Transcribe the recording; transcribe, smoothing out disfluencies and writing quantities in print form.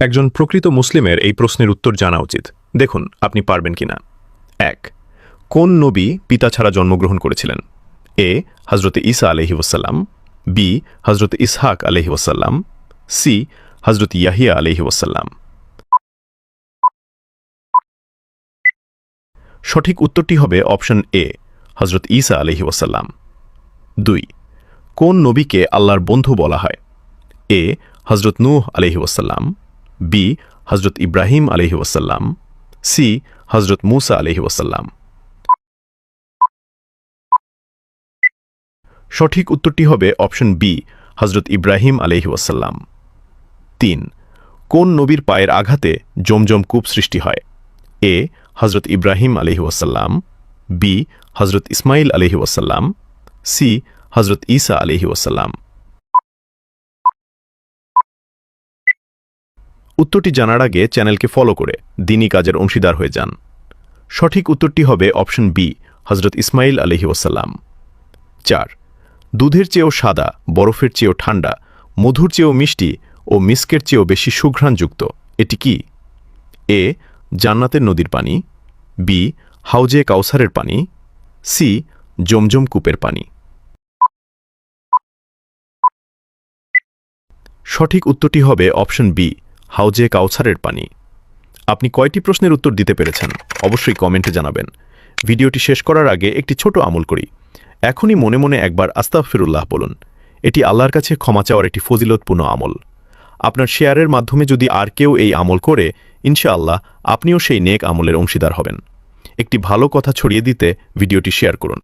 একজন প্রকৃত মুসলিমের এই প্রশ্নের উত্তর জানা উচিত। দেখুন আপনি পারবেন কিনা। ১. কোন নবী পিতা ছাড়া জন্মগ্রহণ করেছিলেন? এ. হযরত ঈসা আলাইহি ওয়াসাল্লাম, বি. হযরত ইসহাক আলাইহি ওয়াসাল্লাম, সি. হযরত ইয়াহিয়া আলাইহি ওয়াসাল্লাম। সঠিক উত্তরটি হবে অপশন এ, হযরত ঈসা আলাইহি ওয়াসাল্লাম। ২. কোন নবীকে আল্লাহর বন্ধু বলা হয়? এ. হযরত নূহ আলাইহি ওয়াসাল্লাম, বি. হযরত ইব্রাহিম আলাইহি ওয়াসাল্লাম, সি. হযরত মূসা আলাইহি ওয়াসাল্লাম। সঠিক উত্তরটি হবে অপশন বি, হযরত ইব্রাহিম আলাইহি ওয়াসাল্লাম। ৩. কোন নবীর পায়ের আঘাতে জমজম কূপ সৃষ্টি হয়? এ. হযরত ইব্রাহিম আলাইহি ওয়াসাল্লাম, বি. হযরত ইসমাইল আলাইহি ওয়াসাল্লাম, সি. হযরত ঈসা আলাইহি ওয়াসাল্লাম। উত্তরটি জানার আগে চ্যানেলকে ফলো করে দ্বীনি কাজের অংশীদার হয়ে যান। সঠিক উত্তরটি হবে অপশন বি, হযরত ইসমাইল আলাইহি ওয়াসাল্লাম। ৪. দুধের চেয়েও সাদা, বরফের চেয়েও ঠান্ডা, মধুর চেয়েও মিষ্টি ও মিস্কের চেয়েও বেশি সুঘ্রাণযুক্ত এটি কি? এ. জান্নাতের নদীর পানি, বি. হাউজে কাউসারের পানি, সি. জমজম কূপের পানি। সঠিক উত্তরটি হবে অপশন বি, হাউজে কাউসারের পানি। আপনি কয়টি প্রশ্নের উত্তর দিতে পেরেছেন অবশ্যই কমেন্টে জানাবেন। ভিডিওটি শেষ করার আগে একটি ছোট আমল করি। এখনই মনে মনে একবার আস্তাগফিরুল্লাহ বলুন। এটি আল্লাহর কাছে ক্ষমা চাওয়ার একটি ফজিলতপূর্ণ আমল। আপনার শেয়ারের মাধ্যমে যদি আর কেউ এই আমল করে, ইনশাআল্লাহ আপনিও সেই নেক আমলের অংশীদার হবেন। একটি ভালো কথা ছড়িয়ে দিতে ভিডিওটি শেয়ার করুন।